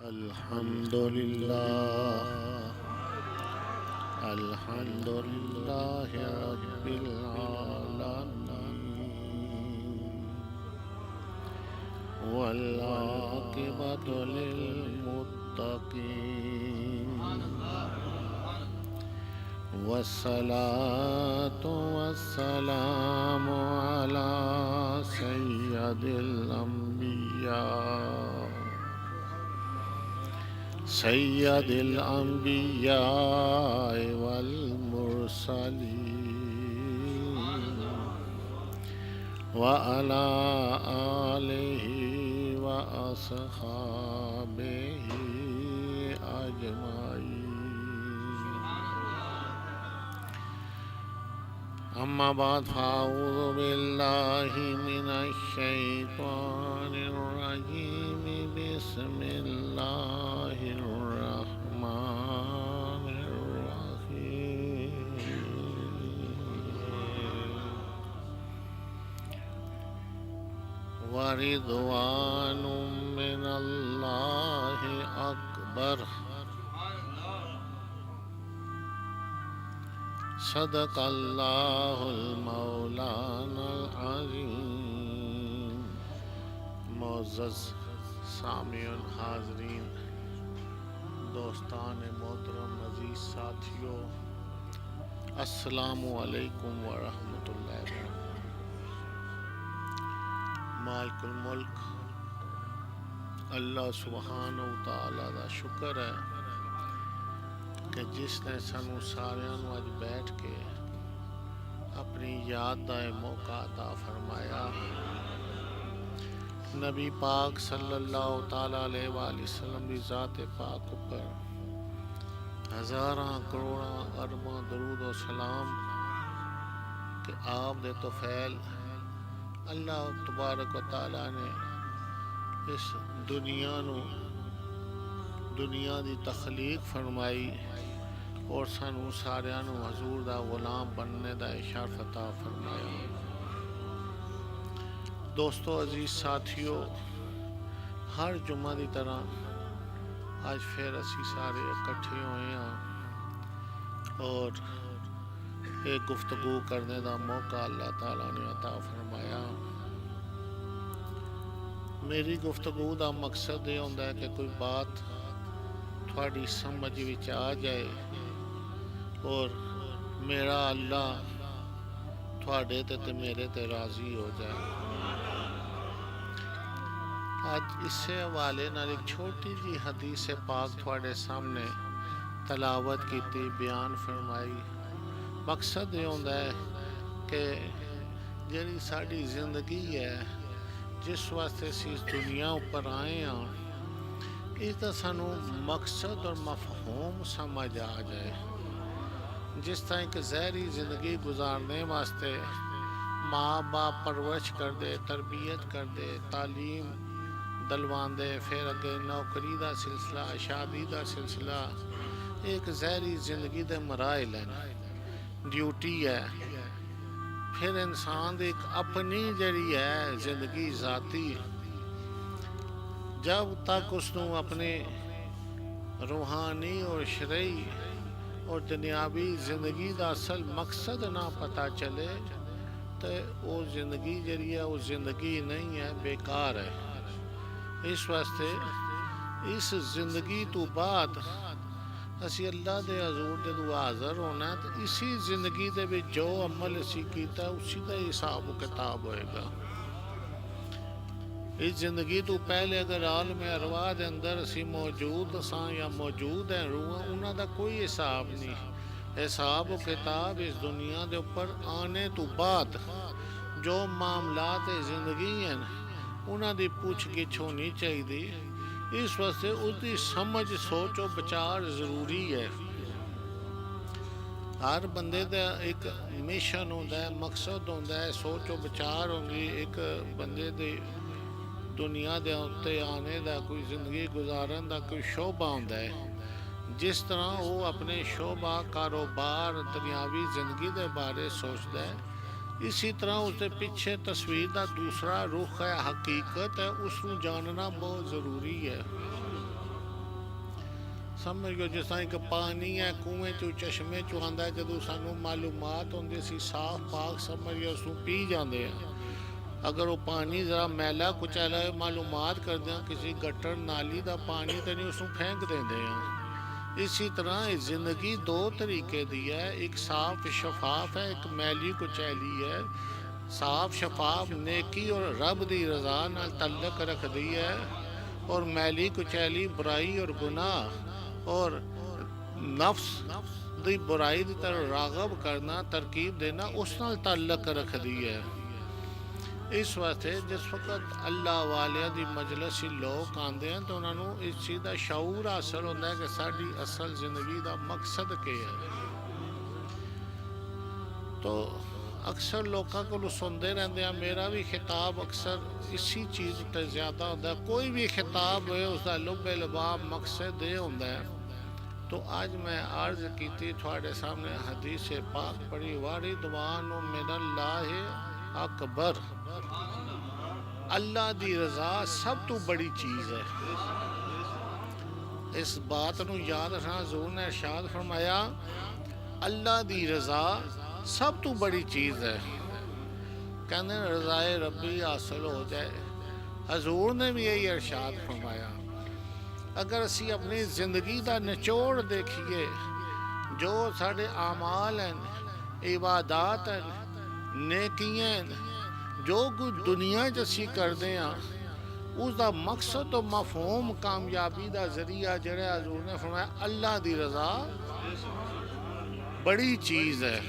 अल्हम्दुलिल्लाह अल्हम्दुलिल्लाह रब्बिल आलमीन वल आक़िबतु लिल मुत्तक़ीन वस्सलातु वस्सलामु अला सय्यदिल अंबिया वल मुरसलीन व अला आलिहि व अस्हाबिहि अजमाईन। अम्मा बाद फ़अऊज़ु बिल्लाहि मिनश शैतानिर रजीम बिस्मिल्लाहिर रहमानिर रहीम। व रिदवानुम मिनल्लाहि अकबर। सदक़ल्लाहुल मौलानाल अज़ीम। मुअज़्ज़ज़ सामिऊन हाज़रीन, दोस्तान मोहतरम, अज़ीज़ साथियों, अस्सलामु अलैकुम व रहमतुल्लाहि व बरकातुहू। मालिकुल मुल्क अल्लाह सुब्हानहू तआला दा शुक्र है कि जिसने सानू सारियां नू अज बैठ के अपनी याद दा मौका अता फरमाया। नबी पाक सल्लल्लाहु ताला अलैहि वसल्लम की ज़ात पाक ऊपर हज़ारां करोड़ां अरबां दरूद और सलाम कि आप दे तोफैल अल्लाह तबारक व तआला ने इस दुनिया की तखलीक फरमाई और सानू सारियां नू हजूर दा गुलाम बनने दा शर्फ अता फरमाया। दोस्तों, अजीज साथियों, हर जुम्मा की तरह आज फिर असी सारे इकट्ठे हुए हैं और एक गुफ्तगू करने का मौका अल्लाह ताला ने अता फरमाया। मेरी गुफ्तगू का मकसद ये होंदा है कि कोई बात थोड़ी समझ विच आ जाए और मेरा अल्लाह थोड़े ते मेरे ते राजी हो जाए। आज इसे हवाले नाल एक छोटी जी हदीस पाक थोड़े सामने तलावत की, बयान फरमाई। मकसद ये होंदा है कि जिहड़ी साडी जिंदगी है, जिस वास्ते असीं इस दुनिया उपर आए हैं, इसका सानू मकसद और मफहूम समझ आ जाए। जिस तरह एक ज़हरी ज़िंदगी गुजारने वास्ते माँ बाप परवरिश कर दे, तरबियत कर दे, तालीम दलवांदे, फिर अगे नौकरी का सिलसिला, शादी का सिलसिला, एक ज़हरी ज़िंदगी के मराइल हैं, ड्यूटी है। फिर इंसान एक अपनी जड़ी है जिंदगी ज़ाती, जब तक उसनू अपने रूहानी और शरई और दुनियावी जिंदगी का असल मकसद ना पता चले तो वो जिंदगी जड़ी है वो जिंदगी नहीं है, बेकार है। इस वास्ते इस जिंदगी तो बाद असी अल्लाह दे हजूर जदों हाज़र होना तो इसी जिंदगी दे विच जो अमल असी कीता उसी का हिसाब किताब होएगा। इस जिंदगी तो पहले अगर आलम अरवाह के अंदर असी मौजूद सां या मौजूद हैं रूहां, उन्हां दा कोई हिसाब नहीं। हिसाब किताब इस दुनिया के उपर आने तो बाद जो मामलात जिंदगी हैं उन्हां दी पुछ गिछ होनी चाहिए। इस वास्ते उसकी समझ सोच और विचार जरूरी है। हर बंदे का एक मिशन होंदा है, मकसद होंदा है, सोच और विचार होंगी। एक बंदे दे दुनिया के उत्ते आने का, कोई जिंदगी गुजारन का कोई शोभा होंदा है। जिस तरह वो अपने शोभा, कारोबार, दुनियावी जिंदगी के बारे सोचता है, इसी तरह उसके पीछे तस्वीर का दूसरा रुख है, हकीकत है, उसको जानना बहुत ज़रूरी है। समझ लो जिस तरह एक पानी है कुएं चो चश्मे चो आंदा है, जदों सानू मालूमात होंदी सी साफ पाक समझ लो उसनू पी जाते हैं। अगर वो पानी ज़रा मैला कुचैला मालूमात करते हैं किसी गटर नाली का पानी तो नहीं उसनू फेंक देंगे हैं। इसी तरह जिंदगी दो तरीके दी है, एक साफ शफाफ है, एक मैली कुचैली है। साफ शफाफ नेकी और रब दी रजा नाल तल्लक रखती है, और मैली कुचैली बुराई और गुनाह और नफ्स दी बुराई की तरफ रागब करना तरकीब देना उस नाल तल्लक रखती है। इस वास्ते जिस वक्त अल्लाह वालिया की मजलिस लोग आते हैं तो उन्होंने इस चीज़ का शऊर हासिल होता है कि साड़ी असल जिंदगी का मकसद क्या है। तो अक्सर लोगों को सुनते रहते हैं, मेरा भी खिताब अक्सर इसी चीज़ पर ज़्यादा होता है। कोई भी खिताब हो उसका लुबे लबाब मकसद ये होता है। तो आज मैं अर्ज की थोड़े सामने हदीस पाक पढ़ी, वारिदवान मिनल्लाह अकबर, अल्लाह दी रजा सब तो बड़ी चीज़ है। इस बात को याद रखना, हज़ूर ने इरशाद फरमाया अल्लाह दी रजा सब तो बड़ी चीज़ है। कहते रज़ाए रब्बी हासिल हो जाए, हज़ूर ने भी यही इरशाद फरमाया। अगर असी अपनी जिंदगी का निचोड़ देखिए, जो साढ़े आमाल हैं, इबादात हैं, नेकियां हैं, जो कुछ दुनिया च असी करते हैं उसका मकसद तो मफहूम कामयाबी का जरिया जड़ा हज़ूर ने फरमाया अल्लाह की रजा बड़ी चीज़ है।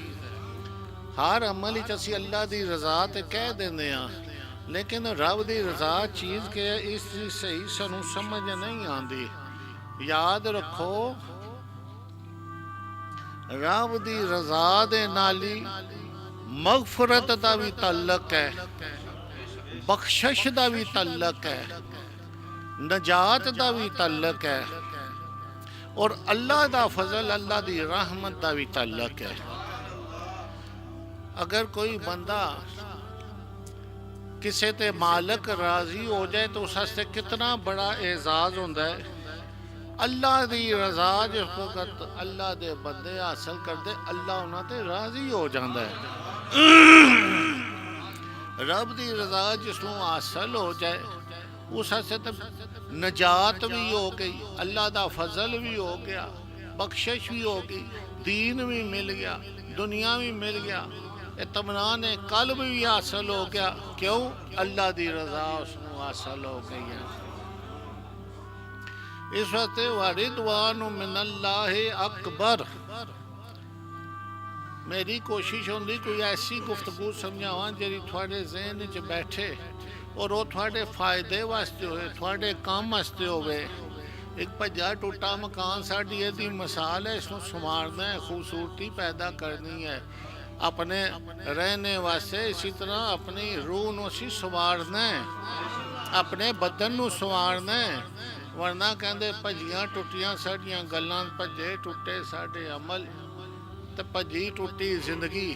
हर अमल असी अल्लाह की रजा तो कह देंगे हैं, लेकिन रब की रजा चीज़ के इसकी सही सानू समझ नहीं आती। याद रखो रब की रजा दे नाली मगफरत का भी तल्लक है, बख्शिश का भी तल्लक है, नजात का भी तल्लक है, और अल्लाह का फजल अल्लाह की रहमत का भी तल्लक है। अगर कोई बंदा किसी ते मालक राजी हो जाए तो उस वास्ते कितना बड़ा एजाज होता है। अल्लाह की रजा जिस वक्त अल्लाह के बंदे हासिल करते, अल्लाह उन्होंने राजी हो जाता है। रब की रजा जिसनों हासिल हो जाए उस वास्ते तो नजात भी हो गई, अल्लाह का फजल भी हो गया, बख्शिश भी हो गई, दीन भी मिल गया, दुनिया भी मिल गया, इत्मीनान कल्ब भी हासिल हो गया। क्यों? अल्लाह की रजा उसनों हासिल हो गई है। इस वास्ते वारिदवान मिनल्लाह अकबर। मेरी कोशिश होंदी कोई ऐसी गुफ्तगू समझावां जिहड़ी थोड़े जहन च बैठे और वो थोड़े फायदे वास्ते होए, थोड़े काम वास्ते होवे। एक भज्जा टुटा मकान साड़ी यदि मिसाल है, इसको संवारना है, खूबसूरती पैदा करनी है अपने रहने वास्ते। इसी तरह अपनी रूह को असी संवारना है, अपने बदन को संवारना है। वरना कहते भजियां टुटियां साड़ियां गल्लां, भजे टुटे साडे अमल, तो भजी टुटी जिंदगी।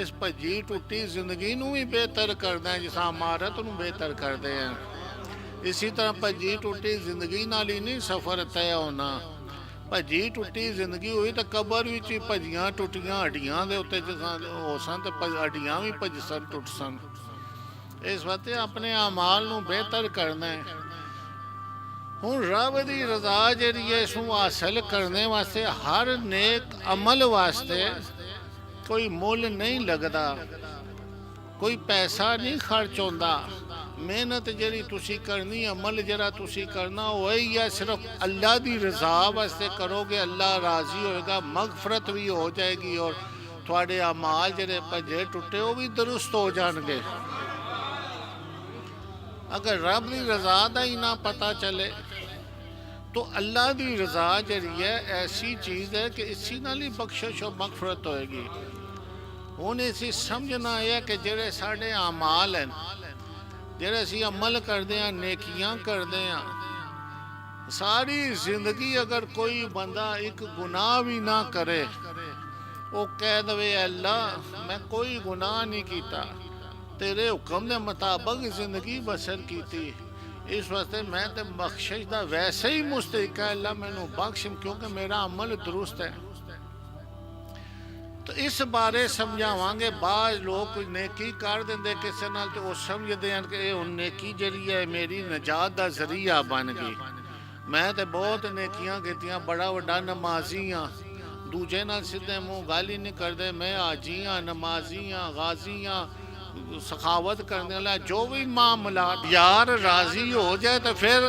इस भजी टुटी जिंदगी नूं भी बेहतर करना है जिस इमारत नूं बेहतर करते हैं। इसी तरह भजी टुटी जिंदगी नाल ही नहीं सफ़र तय होना। भजी टुटी जिंदगी हुई तो कबर विच ही भजियां टुटियां हड्डियां दे उत्ते हो सन, तो हड्डियां भी भजसन टुट सन। इस वास्ते अपने अमाल नूं बेहतर करना है। हुण रब की रजा जिहड़ी है इसनूं हासिल करने वास्ते हर नेक अमल वास्ते कोई मुल नहीं लगता, कोई पैसा नहीं खर्च होता। मेहनत जिहड़ी तुसी करनी, अमल जिहड़ा तुसी करना वही है सिर्फ अल्लाह की रजा वास्ते करोगे, अल्लाह राजी होएगा, मगफरत भी हो जाएगी और थोड़े अमाल जिहड़े भजे टुटे वो भी दुरुस्त हो जाएंगे। अगर रब की रजा का ही ना पता चले तो अल्लाह की रजा जिहड़ी है ऐसी चीज़ है कि इसी नाल ही बख्शिश और मगफरत होएगी। हुण इसी समझना है कि जिहड़े साडे अमाल हैं, जिहड़े असी अमल करते हैं, नेकियां करते हैं, सारी जिंदगी अगर कोई बंदा एक गुनाह भी ना करे, वो कह दे अल्लाह मैं कोई गुनाह नहीं किया, तेरे हुक्म के मुताबिक जिंदगी बसर की, इस वास्ते मैं तो बख्शिश का वैसे ही मुस्तहिक है, अल्लाह मैनू बख्श, क्योंकि मेरा अमल दुरुस्त है। तो इस बारे समझावांगे। बाज लोग कोई नेकी कर देंगे किसी नाल तो वो समझते हैं कि ये नेकी जी है मेरी नजात का जरिया बन गई। मैं तो बहुत नेकियां कीतियां, बड़ा वड्डा नमाजी हाँ, दूजे नाल सीधे मुँह गल ही नहीं करते। मैं आजी हाँ, नमाजी हाँ, गाजी हाँ, सखावत करने वाला, जो भी मामला यार राजी हो जाए तो फिर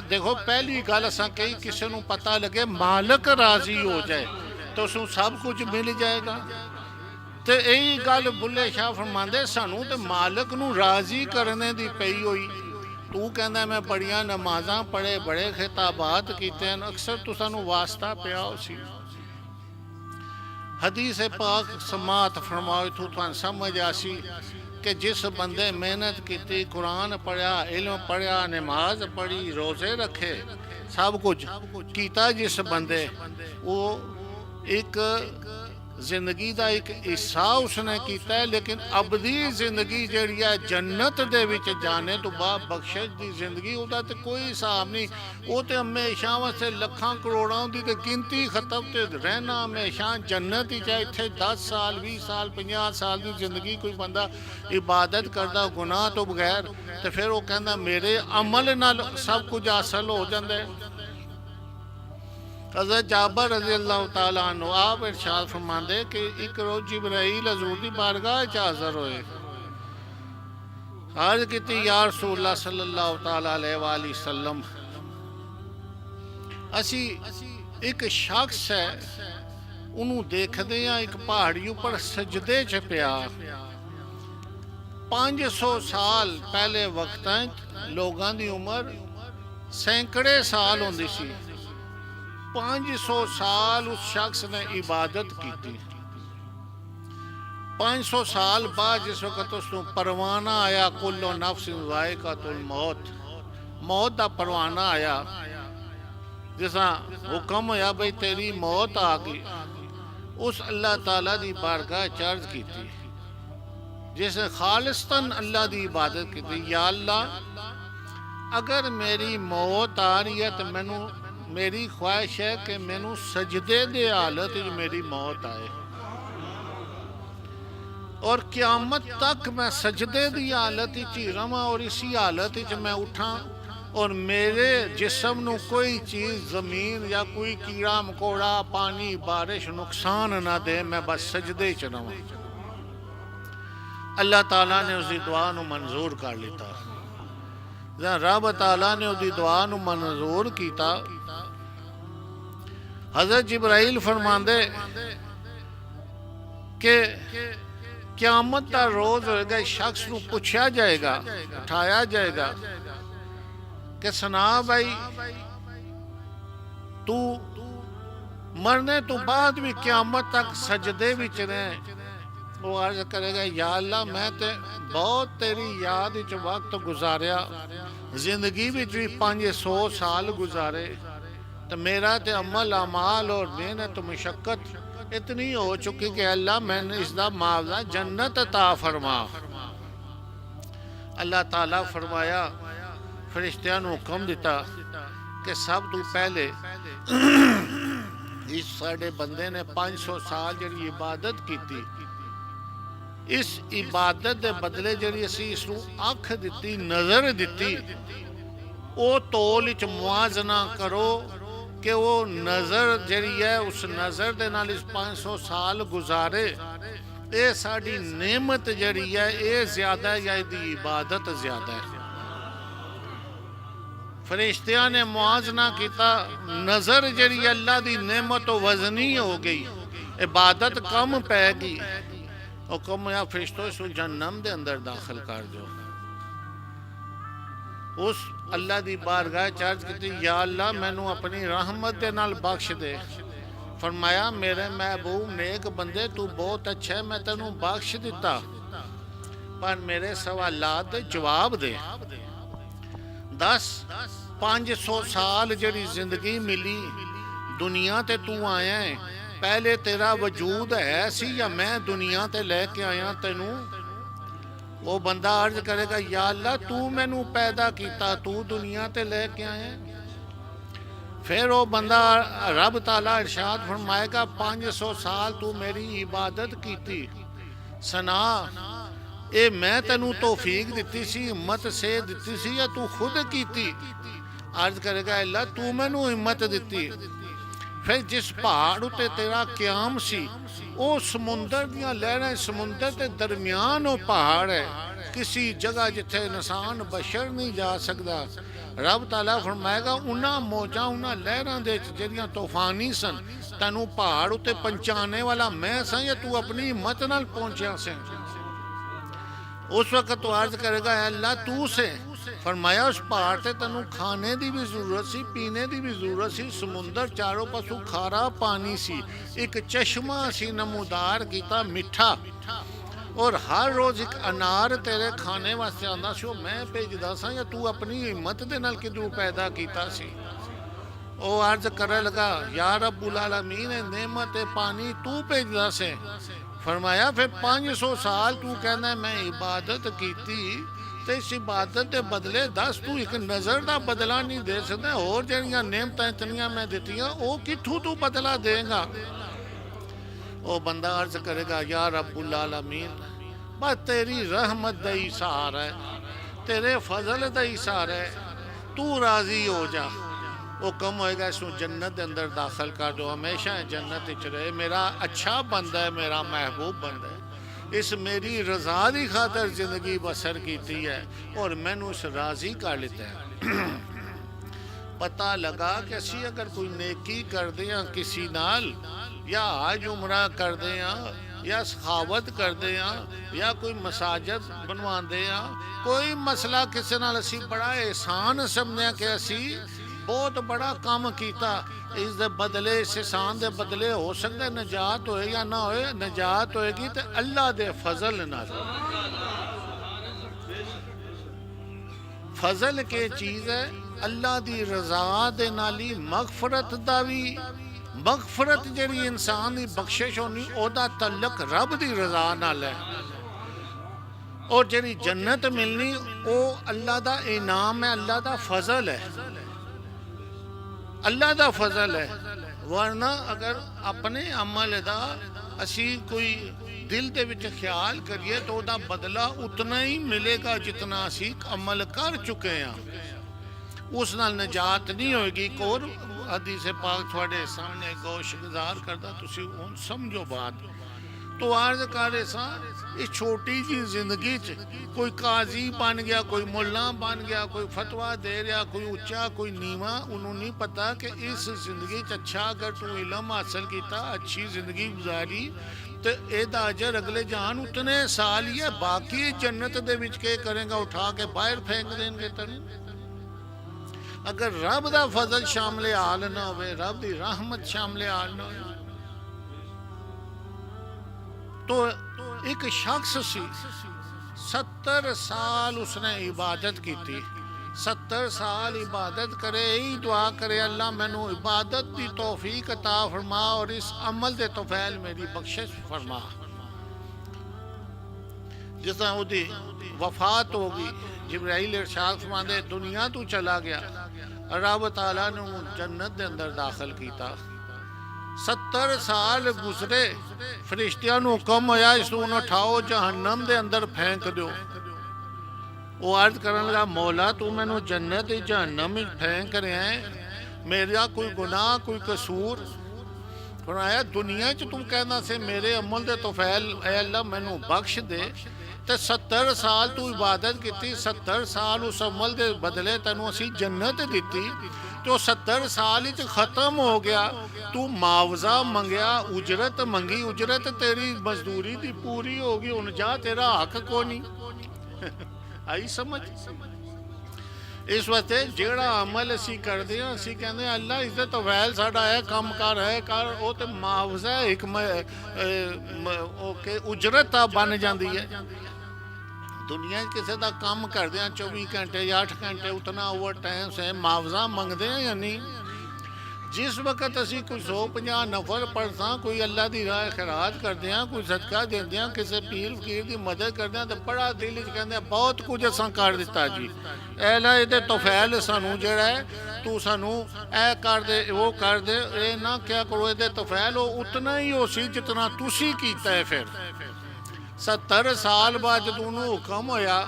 देखो पहली गल असा कही किसी को पता लगे मालिक राजी हो जाए तो उसको सब कुछ मिल जाएगा। तो यही गल बुल्ले शाह फरमाते सानू तो मालिक नू राजी करने की पई हुई। तू कहना मैं बड़ियां नमाजा पढ़े, बड़े खिताबात किते हैं, अक्सर तो सानू वास्ता पिया उसी हदीस पाक समात फरमाओ तो तुहानू समझ आसी कि जिस बंदे मेहनत की, कुरान पढ़िया, इल्म पढ़िया, नमाज पढ़ी, रोज़े रखे, सब कुछ किया जिस बंदे, वो एक जिंदगी का एक हिस्सा उसने किया है, लेकिन अबदी जिंदगी जी है जन्नत दे विच जाने तो बाद बख्शिश की जिंदगी उसका तो कोई हिसाब नहीं। वो तो हमेशा वास्ते लखां करोड़ों की तो गिनती खत्म तो रहना हमेशा जन्नत ही, चाहे इतने 10 साल 20 साल 50 साल की जिंदगी कोई बंदा इबादत करता गुनाह तो बगैर, तो फिर वो कहता मेरे अमल नाल सब कुछ हासिल हो जाता है। हज़रत जाबर रज़ी अल्लाह तआला अन्हु आप इरशाद फरमाते कि एक रोज़ जिब्राईल हज़ूर दी बारगाह च हाज़र होए। अर्ज़ की या रसूलल्लाह सल्लल्लाहु तआला अलैहि वसल्लम, असी एक शख्स है उन्होंने देखते हैं एक पहाड़ी ऊपर सजदे च पिया। 500 साल पहले वक्त लोगों की उम्र सैकड़े साल होंदी सी। 500 साल उस शख्स ने इबादत की थी। 500 साल बाद जिस वक्त उसको परवाना आया, कुल्लो नफ्सिन ज़ाइक़तुल मौत, मौत का परवाना आया, जिसा हुक्म होया भाई तेरी मौत आ गई, उस अल्लाह ताला की बारगाह अर्ज़ की थी जिसने खालिस्तन अल्लाह की इबादत की थी। या अल्लाह अगर मेरी मौत आ रही है तो मैनू मेरी ख्वाहिश है कि मैनू सजदे दे हालत मेरी मौत आए और क़यामत तक मैं सजदे की हालत ही रवां और इसी हालत मैं उठा और मेरे जिस्म नू कोई चीज़ ज़मीन या कोई कीड़ा मकोड़ा पानी बारिश नुकसान ना दे, मैं बस सजदे च रवां। अल्लाह ताला ने उसकी दुआ नू मंजूर कर लिता। रब ताला ने उसकी दुआ नू मंजूर किया। हज़रत जिब्राईल फरमांदे कि क़यामत का रोज़ होएगा, शख्स को पूछा जाएगा, उठाया जाएगा कि सुना भाई तू मरने तो बाद भी क़यामत तक सजदे विच रहे। वो अर्ज करेगा या अल्लाह मैं तो बहुत तेरी याद विच वक्त गुजारिया, जिंदगी विच भी 500 साल गुजारे, तो मेरा तो अमल अमाल और मेहनत मुशक्कत इतनी हो चुकी कि अल्लाह मैंने इसका मुआवजा जन्नत अता फरमा। अल्लाह ताला फरमाया, फरिश्तियां नूं हुक्म दिता कि सब तो पहले इस साडे बंदे ने 500 साल जी इबादत की, इस इबादत के बदले जी असी इसनूं अख दी, नज़र दी, वो तोल च मुआजना करो कि वो नज़र जी है उस नज़र के नाल इस 500 साल गुजारे, ये साड़ी नेमत जी है ये ज्यादा है या इसकी इबादत ज्यादा है। फरिश्तियां ने मुआजना किया, नज़र जी अल्लाह की नेमत वजनी हो गई, इबादत कम पैगी। हुक्म या फरिश्तों इस जहन्नम के अंदर दाखिल कर दो। उस अल्लाह की बारगाह अर्ज की या अल्लाह मैनू अपनी रहमत के नाल बख्श दे। फरमाया मेरे महबूब नेक बंदे तू बहुत अच्छा है, मैं तेनू बख्श दिता, पर मेरे सवालात दे जवाब दे। 500 साल जड़ी जिंदगी मिली दुनिया ते तू आया है, पहले तेरा वजूद है सी या मैं दुनिया ते लेके आया तेनू? वो बंदा अर्ज करेगा या अल्लाह तू मैनू पैदा किया, तू दुनिया ते लेके आया। फिर वो बंदा रब ताला इरशाद फरमाएगा 500 साल तू मेरी इबादत की सना, ये मैं तेनू तौफीक दिती सी, हिम्मत से दिती सी या तू खुद की? अर्ज करेगा अल्लाह तू मैनू हिम्मत दिती। फिर जिस पहाड़ उत्ते तेरा क्याम सी वो समुंदर दियां लहरें, समुंदर के दरमियान वो पहाड़ है, किसी जगह जिथे इंसान बशर नहीं जा सकता। रब ताला फरमाएगा उन्हां मौजां उन्हां लहरां दे जिहड़ियां तूफानी सन, तैनू पहाड़ उत्ते पहुंचाने वाला मैं सा या तू अपनी हिम्मत नाल पहुंचा से? उस वक्त तो अर्ज करेगा अल्लाह तू से। फरमाया उस पहाड़ से तेनू खाने की भी जरूरत सी, पीने की भी जरूरत सी, समुंदर चारों पासों खारा पानी सी, एक चश्मा सी नमूदार किया मिठा, और हर रोज एक अनार तेरे खाने वास्ते आंदा सी, मैं भेजदा सा या तू अपनी हिम्मत दे नाल किधरों पैदा कीता सी? वो अर्ज कर लगा या रब्बुल आलमीन नेमत पानी तू भेजदा से। फरमाया फिर 500 साल तू कहना मैं इबादत की, तो इस इबादत के बदले दस तू एक नज़र का बदला नहीं दे सकता, होर जड़ियां नेमत इतनियां मैं दित्तियां वो कित्थों तू बदला देगा? वो बंदा अर्ज करेगा या रब्बुल आलमीन बस तेरी रहमत का इशारा है, तेरे फजल का इशारा है, तू राजी हो जा। वो कम होएगा इसको जन्नत के अंदर दाखिल कर दो, हमेशा जन्नत च रहे, मेरा अच्छा बंदा है, मेरा महबूब बंदा है, इस मेरी रजा की खातर जिंदगी बसर की है और मैनू इस राजी कर लेता है। पता लगा कि असी अगर कोई नेकी करते हैं किसी नाल, या हज उमरा करते हैं, या सखावत करते हैं, या कोई मसाजद बनवाते हैं, कोई मसला किसी नाल असी बड़ा एहसान समझे कि असी बहुत बड़ा काम किया, इस दे बदले इस एहसान दे बदले हो सकता है नजात होए या ना होए, नजात होएगी तो अल्लाह दे फजल नाल। फजल के चीज़ है अल्लाह दी रजा दे नाली मगफरत दा भी, मगफरत जिहड़ी इंसान दी बख्शिश होनी ओदा तल्लक रब दी रजा नाल है, और जिहड़ी जन्नत मिलनी वो अल्लाह दा इनाम है, अल्लाह दा फजल है, अल्लाह दा फजल है। वरना अगर अपने अमल दा असी कोई दिल दे विच ख्याल करिए तो उदा बदला उतना ही मिलेगा जितना असी अमल कर चुके हैं, उस नाल निजात नहीं होएगी। एक और हदीस पाक थोड़े सामने गोश गुजार करदा, तुसी हुण समझो बात। तो अर्ज कर रहे सा इस छोटी जी जिंदगी च कोई काजी बन गया, कोई मुल्ला बन गया, कोई फतवा दे रहा, कोई उच्चा कोई नीवा, उन्होंने नहीं पता कि इस जिंदगी च अच्छा अगर तू इलम हासिल किया, अच्छी जिंदगी गुजारी तो एदा अजर अगले जान उतने साल ही है, बाकी जन्नत दे विच के करेगा, उठा के बाहर फेंक देंगे तेन। अगर रब दा फजल शामिल हाल ना हो, रब दी रहमत शामिल हाल ना हो। तो एक शख्स सी 70 साल उसने इबादत की, 70 साल इबादत करे, यही दुआ करे अल्लाह मैनू इबादत की तौफीक अता फरमा और इस अमल दे तोफैल मेरी बख्शिश फरमा। जिस तरह उसकी वफात होगी, जिब्राइल इरशाद फरमांदे दुनिया तू चला गया, रब ताला ने जन्नत के अंदर दाखिल किया। 70 साल गुजरे, फरिश्तियां नू हुक्म होया इसनू उठाओ जहन्नम दे अंदर फेंक दो। वो अर्ज करन लगा मौला तू मैनू जन्नत जहन्नम फेंक रहा है, मेरा कोई गुनाह कोई कसूर? फरमाया दुनिया च तू कहना से मेरे अमल दे तोफैल ऐ अल्लाह मैनू बख्श दे, तो 70 साल तू इबादत की, 70 साल उस अमल दे बदले तेनू असी जन्नत दी, तो 70 साल खत्म हो गया, तू मुआवजा मंगया, उजरत मंगी, उजरत तेरी मजदूरी दी पूरी होगी, हुण जा तेरा हक को नहीं। आई समझ? इस वास्ते जेड़ा अमल असी करते हैं असी कहते अल्लाह इससे तो वैल साडा है काम कर है कर, वो तो मुआवजा एक उजरत बन जाती है। दुनिया किसी का काम करते हैं 24 घंटे या 8 घंटे उतना ओवर टाइम से मुआवजा मंगते हैं या नहीं? जिस वक्त असी कोई 150 नफल पढ़दा, कोई अल्लाह की राह खैरात करते हैं, कोई सदका देंदे हैं, किसी पीर फकीर की मदद करते हैं, तो बड़ा दिल च कहते हैं बहुत कुछ असां कर दिता जी, ऐला ये तोफैल सानू जड़ा है, तू सानू ऐ कर दे वो कर दे, ये ना क्या करो, ये तोफैल वो उतना ही हो सी जितना तुसी कीता है। फिर 70 साल बाद जो हुक्म होया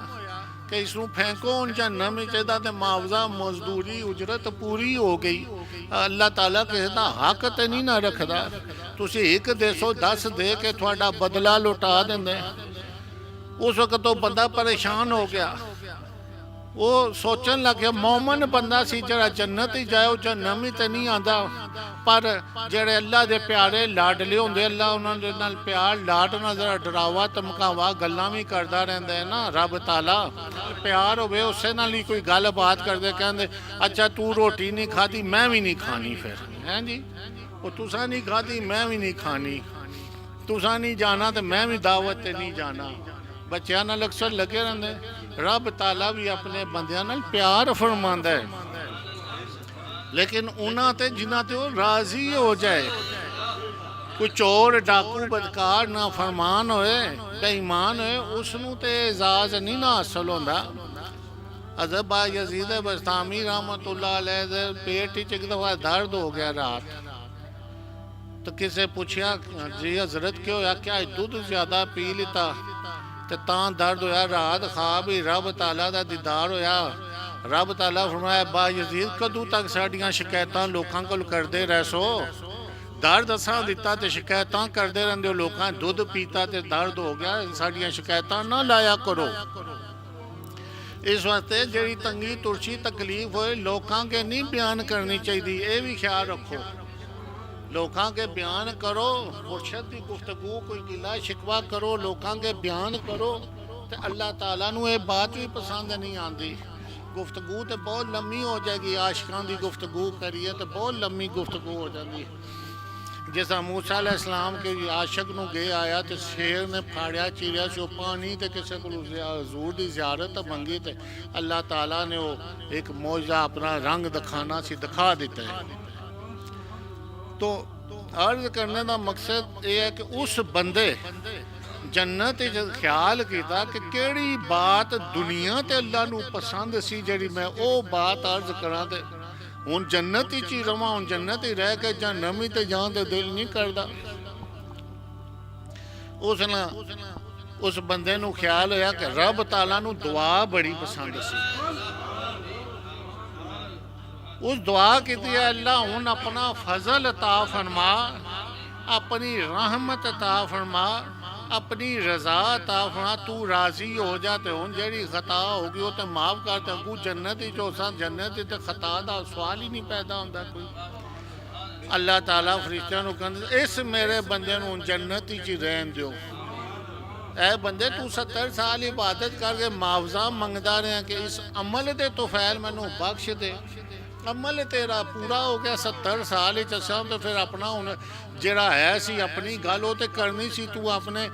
कि इसनू फेंको जहन्नम में, तो मुआवजा मजदूरी उजरत पूरी हो गई। अल्लाह ताला किसी का हक तो नहीं ना रखता, तुसी एक देसो 10 दे के थोड़ा बदला लुटा देंगे। उस वक्त तो बंदा परेशान हो गया, वो सोचन लग गया मोमन बंदा सी जरा जन्नत ही जाए, वो जहन्नम ही तो नहीं आता। पर जेड़े अल्लाह के प्यारे लाडले होंगे, अल्लाह उन्होंने नाल प्यार लाड ना जरा डरावा धमकावा गल्लां भी करता रहता है ना। रब ताला प्यार होवे उसे नाल ही कोई गल बात करते, कहते अच्छा तू रोटी नहीं खाती मैं भी नहीं खानी, फिर हैं जी वो तुसा नहीं खाती मैं भी नहीं खानी, तुसा नहीं जाना तो मैं भी दावत ते नहीं जाना। बच्चों नाल अक्सर लगे रहते। रब ताला भी अपने बंदियां नाल प्यार फरमांदा है, लेकिन उन्हां ते जिन्हां ते वो राजी हो जाए। कोई चोर डाकू बदकार ना फरमान होए बेईमान होए, उसनू ते एजाज नहीं ना हासिल होंदा। हज़रत बा यजीद बस्तामी रहमतुल्लाह अलैह दे पेट च एक दफ़ा दर्द हो गया रात, तो किसी पूछया जी हजरत क्यों होया, क्या दूध ज़्यादा पी लिता तो दर्द होया। रात ख्वाब ही रब ताला दा दीदार होया। रब ताला फरमाया बा यजीद कदों तक साडियां शिकायतां लोकां कोल करदे रहो, दर्द असां दिता तो शिकायतां करदे रहिंदे हो, लोकां दुध पीता तो दर्द हो गया, साडियां शिकायतां ना लाया करो। इस वास्ते जिहड़ी तंगी तुरशी तकलीफ होए लोकां के नहीं बयान करनी चाहिए, ये भी ख्याल रखो। लोकां के बयान करो, मुर्शद की गुफ्तगू कोई गिला शिकवा करो, लोकां के बयान करो, तो अल्लाह ताला नू ये बात भी पसंद नहीं आती। गुफ्तगू तो बहुत लम्मी हो जाएगी, आशिकां की गुफ्तगू करिए तो बहुत लम्मी गुफ्तगू हो जाती है। जिस मूसा अलैहिस्सलाम के आशिक नू गे आया तो शेर ने फाड़िया चीरिया सो पानी, तो किसी को हजूर की ज़ियारत मंगी, तो अल्लाह ताला ने वो एक मौजा अपना रंग दिखाना सी दिखा दिता है। तो अर्ज करने का मकसद ये है कि उस बंदे जन्नत ख्याल किया कि केड़ी बात दुनिया ते अल्लाह नू पसंद सी, जी मैं वो बात अर्ज करा, तो हुण जन्नत ही रवां, हुण जन्नत ही रह के जहन्नम ही ते जान दे दिल नहीं करदा। उस बंदे नू ख्याल होया कि रब ताला नू दुआ बड़ी पसंद सी। उस दुआ की अल्लाह हुण अपना फजल अता फरमा, अपनी रहमत अता फरमा, अपनी रजा अता फरमा, तू राजी हो जा। तो हुण जेहड़ी खता होगी वो तो माफ़ कर, तो अगू जन्नत ही जो जन्नत तो खता का सवाल ही नहीं पैदा होंदा कोई। अल्लाह ताला फरिश्तियां नू कहंदे इस मेरे बंदे नू जन्नत ही रहन दिओ। ऐ बंदे तू 70 साल इबादत करके मुआवजा मंगदा रहा कि इस अमल दे तोफैल मैनू बख्श दे। अमल तेरा पूरा हो गया 70 साल असा, तो फिर अपना हुण जिहड़ा है सी अपनी गल वो तो करनी सी, तू अपने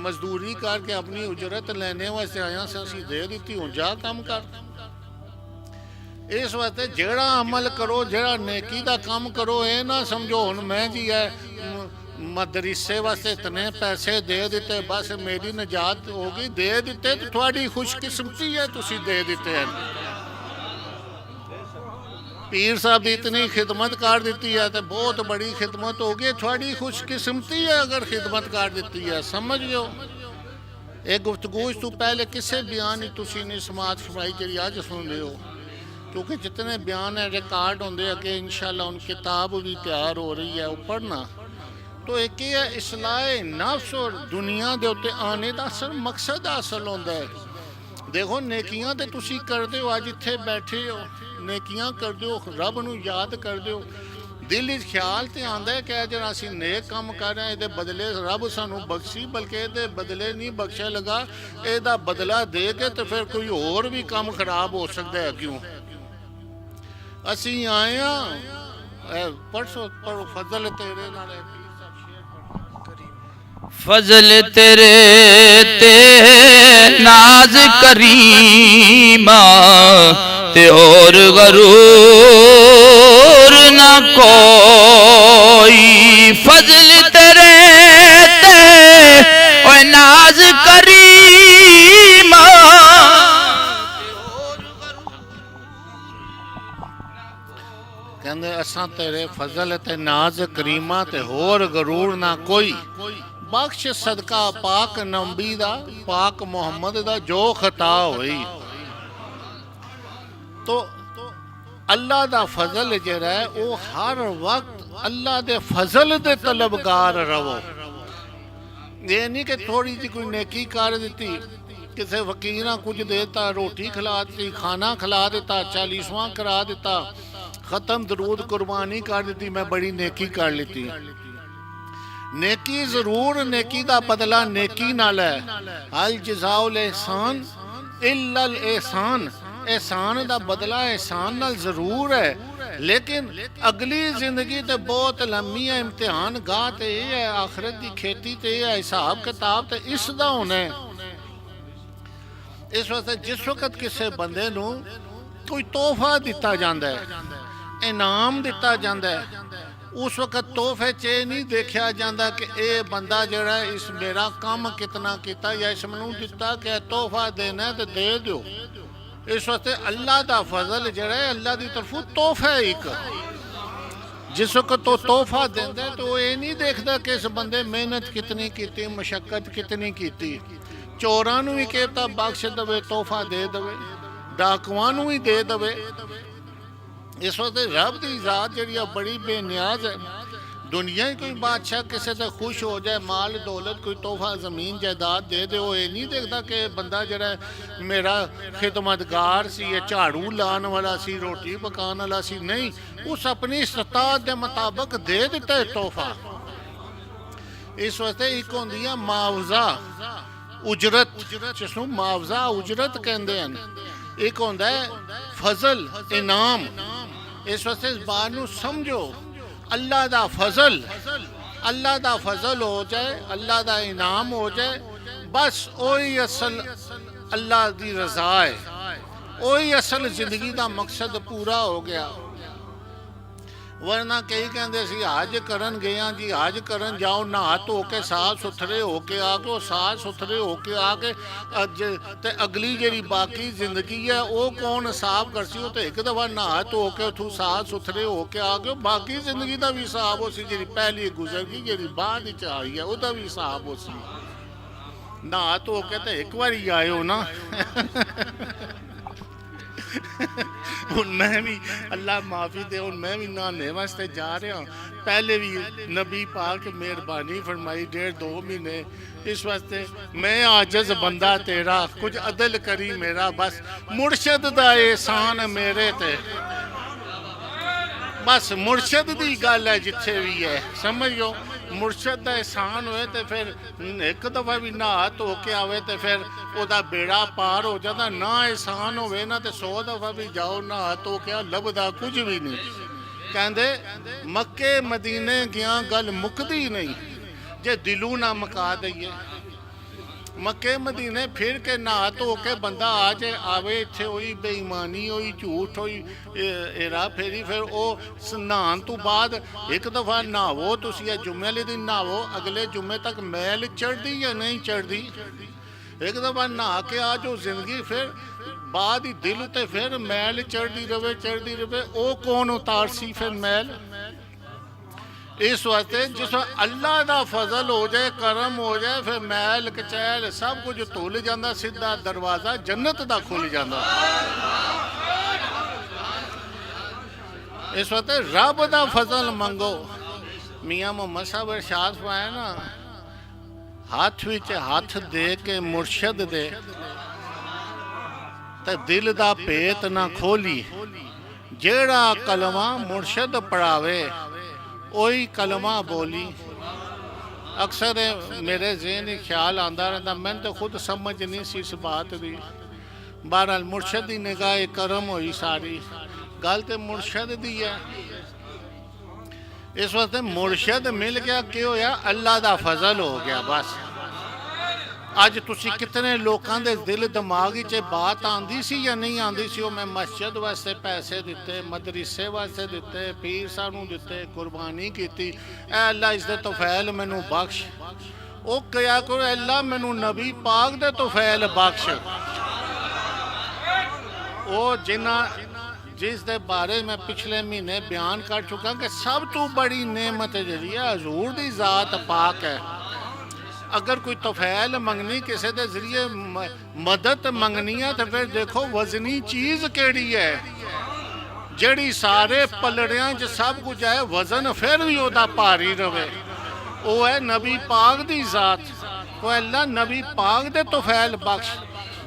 मजदूरी करके अपनी उजरत लेने वास्ते आया सी, दे दी, हुण जा काम कर। इस वास्ते जिहड़ा अमल करो, जिहड़ा नेकी दा काम करो, ये ना समझो हुण मैं जी है मदरसे वास्ते इतने पैसे दे दिते बस मेरी निजात होगी, दे दिते तो थोड़ी खुशकिस्मती है, तुसी दे दिते हैं। पीर साहब की इतनी खिदमत कर दी है तो बहुत बड़ी खिदमत होगी, थोड़ी खुशकिस्मती है अगर खिदमत कर दी है, समझ लो। एक गुफ्तगू तो पहले किसी बयान तुसी नहीं समाज फरमाई जी अज सुन रहे हो, क्योंकि जितने बयान है रिकॉर्ड होंगे अगे इंशाअल्लाह उन किताब भी तैयार हो रही है, वो पढ़ना। तो एक ही है इस्लाह नफ्स और दुनिया के उत्ते आने का असल मकसद हासिल होता है। देखो नेकियां तो तुसी करते हो, अज इत्थे बैठे हो नेकियां कर दो, रब नू याद कर दो, दिल ख्याल तो आता है कि जरा असी नेक काम कर रहे हैं ये बदले रब सानू बख्शी, बल्कि ये बदले नहीं बख्शे लगा, ਇਹਦਾ बदला दे के तो फिर कोई होर भी काम खराब हो सकता है। क्यों असी आए हैं परसों पर फजल तेरे नाल फजल तेरे ते नाज करीमा ते और गरूर ਹੋਰ ਨਾ ਕੋਈ ਫਜ਼ਲ ਤੇਰੇ ਤੇ ਓਏ ਨਾਜ਼ ਕਰੀਮਾ ਕਹਿੰਦੇ ਅਸਾਂ ਤੇਰੇ ਫਜ਼ਲ ਤੇ ਨਾਜ਼ ਕਰੀਮਾਂ ਤੇ ਹੋਰ ਗਰੂਰ ਨਾ ਕੋਈ ਬਖਸ਼ ਸਦਕਾ ਪਾਕ ਨਬੀ ਦਾ ਪਾਕ ਮੁਹੰਮਦ ਦਾ ਜੋ ਖਤਾ ਹੋਈ ਤੋ ਅੱਲਾ ਦਾ ਫਜ਼ਲ ਜਿਹੜਾ ਹੈ ਉਹ ਹਰ ਵਕਤ ਅੱਲਾ ਦੇ ਫਜ਼ਲ ਦੇ ਤਲਬਗਾਰ ਰਹੋ। ਇਹ ਨਹੀਂ ਕਿ ਥੋੜੀ ਜਿਹੀ ਕੋਈ ਨੇਕੀ ਕਰ ਦਿੱਤੀ, ਕਿਸੇ ਫਕੀਰ ਨੂੰ ਕੁਝ ਦੇਤਾ, ਰੋਟੀ ਖਿਲਾ ਦਿੱਤੀ, ਖਾਣਾ ਖਿਲਾ ਦਿੱਤਾ, ਚਾਲੀਸਵਾਂ ਕਰਾ ਦਿੱਤਾ, ਖਤਮ ਦਰੂਦ ਕੁਰਬਾਨੀ ਕਰ ਦਿੱਤੀ, ਮੈਂ ਬੜੀ ਨੇਕੀ ਕਰ ਲਿੱਤੀ। नेकी जरूर नेकी का बदला नेकी नाल है। अल जज़ाउल एहसान इल्लल एहसान, एहसान का बदला एहसान नाल जरूर है, लेकिन अगली जिंदगी तो बहुत लम्मी है। इम्तिहान गाह तो यह है, आखिरत की खेती तो यह है, हिसाब किताब तो इसका होना है। इस वास्ते जिस वक्त किसी बंदे नूं कोई तोहफा दिता जाता है, इनाम दिता जाता है, उस वक्त तोहफे च ये नहीं देखा जाता कि ये बंदा जड़ा इस मेरा काम कितना किया या इस मैनू दिता कि तोहफा देना है तो दे दो। इस वास्ते अल्लाह का फजल जड़ा है, अल्लाह की तरफों तोहफा है एक। जिस वक्त तो तोहफा देंदा है तो ये नहीं देखता कि इस बंदे मेहनत कितनी की, मशक्कत कितनी की। चोरां नूं भी कहता बख्श दवे, तोहफा दे दवे, डाकुआं नूं भी दे दवे। इस वास्ते रब की ज़ात जी बड़ी बेनियाज है। दुनिया ही कोई बादशाह किसी से खुश हो जाए, माल दौलत कोई तोहफा ज़मीन जायदाद दे दे, वो ये नहीं देखता कि बंदा जरा मेरा खिदमतगार सी, ये झाड़ू लाने वाला सी, रोटी पकाने वाला सी। नहीं, उस अपनी इस्तात के मुताबिक दे दिता है तोहफा। इस वास्ते एक होंदी है मुआवजा उजरत, जिसनूं मुआवजा उजरत कहते हैं। एक होंदा है फजल इनाम। इस वास्ते इस बात नूं समझो, अल्लाह दा फजल, अल्लाह दा फजल हो जाए, अल्लाह दा इनाम हो जाए, बस वही असल अल्लाह दी रज़ा है, वही असल जिंदगी दा मकसद पूरा हो गया। वरना कई कहते सी हज करन गए हाँ जी, हज करन जाओ, नहा धो के साफ सुथरे हो के आके, वो साफ सुथरे हो के आके ते अगली जी बाकी जिंदगी है वो कौन साफ करसी। वो तो एक दफ़ा नहा धो के उठू साफ सुथरे हो के आके बाकी जिंदगी का भी हिसाब हो सी, जी पहली गुजर गई, जी बाद आई है वह भी हिसाब हो सी। नहा धो के तो एक बार ही आए हो ना। हुण मैं भी अल्लाह माफ़ी दे, हुण मैं भी नहाने वास्ते जा रहा। पहले भी नबी पाक मेहरबानी फरमाई 1.5-2 महीने। इस वास्ते मैं आजज बंदा तेरा, कुछ अदल करी मेरा, बस मुर्शद दा एहसान मेरे ते, बस मुर्शद दी गल है जिथे भी है, समझो। मुर्शद का एहसान होए तो फिर एक दफ़ा भी नहा धो के आवे तो फिर ओदा बेड़ा पार हो जाता। ना एहसान होवे ना तो 100 दफ़ा भी जाओ नहा धो के, लभदा कुछ भी नहीं। कहंदे मक्के मदीने गया गल मुकदी नहीं, जे दिलों ना मुका दईए। मक्के मदीने फिर के नहा धो के बंदा आ जाए आवे इत्थे, होई बेईमानी होई, झूठ होई, हेरा फेरी। फिर वो नहान तो बाद एक दफ़ा नहावो तुसीं, जुम्मे वाले दिन नहावो, अगले जुम्मे तक मैल चढ़दी या नहीं चढ़दी। एक दफ़ा नहा के आ जो जिंदगी, फिर बाद ही दिल ते फिर मैल चढ़दी रवे। वो कौन उतारसी फिर मैल। इस वास्ते जिस अल्लाह का फजल हो जाए, करम हो जाए, फिर मैल कचैल सब कुछ धुल जाता, सीधा दरवाजा जन्नत का खुल जाता। इस वास्ते रब का फजल मंगो। मियाँ मोहम्मद साहब इरशाद फरमाया ना, हाथ विच हाथ दे के मुर्शद दे ते दिल दा भेत ना खोली। जेड़ा कलमा मुर्शद पढ़ावे वही कलमा बोली। अक्सर मेरे ज़हन ख्याल आता रहता, मैंने तो खुद समझ नहीं सी इस बात की। बहरहाल मुर्शद की निगाह करम हुई सारी गल तो मुर्शद दी है। इस वास्ते मुर्शद मिल गया, क्या होया, अल्लाह का फजल हो गया। बस ਅੱਜ ਤੁਸੀਂ ਕਿਤਨੇ ਲੋਕਾਂ ਦੇ ਦਿਲ ਦਿਮਾਗ 'ਚ ਬਾਤ ਆਂਦੀ ਸੀ ਜਾਂ ਨਹੀਂ ਆਂਦੀ ਸੀ? ਉਹ ਮੈਂ ਮਸਜਿਦ ਵਾਸਤੇ ਪੈਸੇ ਦਿੱਤੇ, ਮਦਰਸੇ ਵਾਸਤੇ ਦਿੱਤੇ, ਪੀਰ ਸਾਹਿਬ ਨੂੰ ਦਿੱਤੇ, ਕੁਰਬਾਨੀ ਕੀਤੀ। ਐ ਅੱਲਾ ਇਸ ਦੇ ਤੋਫੈਲ ਮੈਨੂੰ ਬਖਸ਼। ਉਹ ਕਿਹਾ ਕਰੋ ਅੱਲਾ ਮੈਨੂੰ ਨਬੀ ਪਾਕ ਦੇ ਤੋਫੈਲ ਬਖਸ਼। ਉਹ ਜਿਸ ਦੇ ਬਾਰੇ ਮੈਂ ਪਿਛਲੇ ਮਹੀਨੇ ਬਿਆਨ ਕਰ ਚੁੱਕਾ ਕਿ ਸਭ ਤੋਂ ਬੜੀ नेमत ਜਿਹੜੀ ਹੈ ਹਜ਼ੂਰ ਦੀ ਜ਼ਾਤ ਪਾਕ ਹੈ। अगर कोई तोफैल मंगनी किसी के जरिए मदद मंगनी है तो फिर देखो वजनी चीज़ केड़ी है ਜਿਹੜੀ ਸਾਰੇ ਪਲੜਿਆਂ 'ਚ ਸਭ ਕੁਝ ਹੈ, ਵਜ਼ਨ ਫਿਰ ਵੀ ਉਹਦਾ ਭਾਰੀ ਰਵੇ। ਉਹ ਹੈ ਨਬੀ ਪਾਕ ਦੀ ਜ਼ਾਤ। ਉਹ ਅੱਲਾ ਨਬੀ ਪਾਕ ਦੇ ਤੋਫੈਲ ਬਖਸ਼।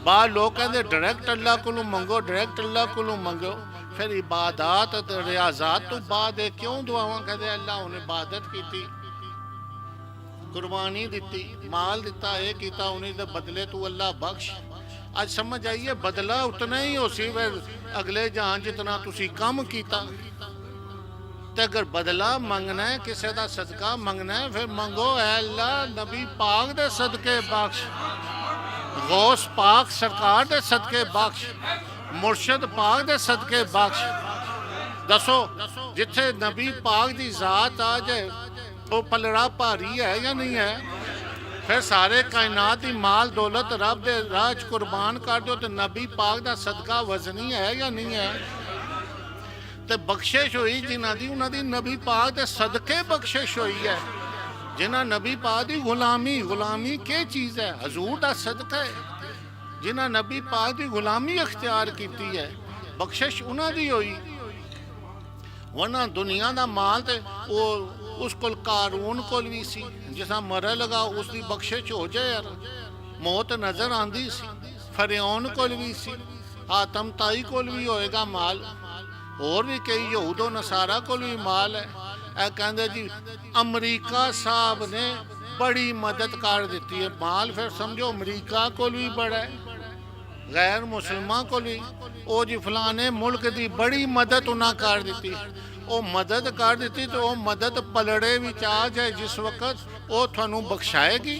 ਬਾਹਰ ਲੋਕ ਕਹਿੰਦੇ ਡਾਇਰੈਕਟ ਅੱਲਾ ਕੋਲੋਂ ਮੰਗੋ, ਡਾਇਰੈਕਟ ਅੱਲਾ ਕੋਲੋਂ ਮੰਗੋ। ਫਿਰ ਇਬਾਦਤ ਤੇ ਰਿਆਜ਼ਾਤ ਤੋਂ ਬਾਅਦ ਇਹ ਕਿਉਂ ਦੁਆਵਾਂ ਕਹਿੰਦੇ? ਅੱਲਾ ਉਹਨੇ ਇਬਾਦਤ ਕੀਤੀ, कुर्बानी दी, माल दिता, ये किया, उन्हीं दे बदले तू अल्लाह बख्श। आज समझ आइए बदला उतना ही हो सी फिर अगले जहान जितना तुसी कम किया। ते अगर बदला मंगना है, किसी का सदका मंगना है, फिर मंगो ऐ अल्लाह नबी पाक दे सदके बख्श, गौस पाक सरकार दे सदके बख्श, मुर्शद पाक दे सदके बख्श। दसो जिथे नबी पाक दी जात आ जाए वो पलड़ा भारी है या नहीं है? फिर सारे कायनात की माल दौलत रब दे राह च कुर्बान कर दो तो नबी पाक दा सदका वजनी है या नहीं है? तो बख्शिश हुई जिन्हां दी, उन्हां दी नबी पाक दे सदके बख्शिश हुई है। जिन्हां नबी पाक दी गुलामी के चीज़ है? हजूर दा सदका है। जिन्हां नबी पाक दी गुलामी अख्तियार की है, बख्शिश उन्हां दी हुई। वरना दुनिया दा माल ते वो उस कोल कारून कोल भी सी, जिसा मरा लगा उसकी बख्शिश हो जाए यार। मौत नजर आंदी सी, फरियान कोल भी सी, आतम ताई कोल भी होएगा माल, और भी कई यहूदो नसारा कोल भी माल है। ऐ कहंदे जी अमरीका साहब ने बड़ी मदद कर दी है। माल फिर समझो अमरीका कोल भी बड़ा है, गैर मुसलमान को भी। ओ जी फलाने मुल्क की बड़ी मदद उन्हें कर दी। वो मदद कर दी तो वो मदद पलड़े विच आ जाए जिस वक्त वो थानू बख्शाएगी।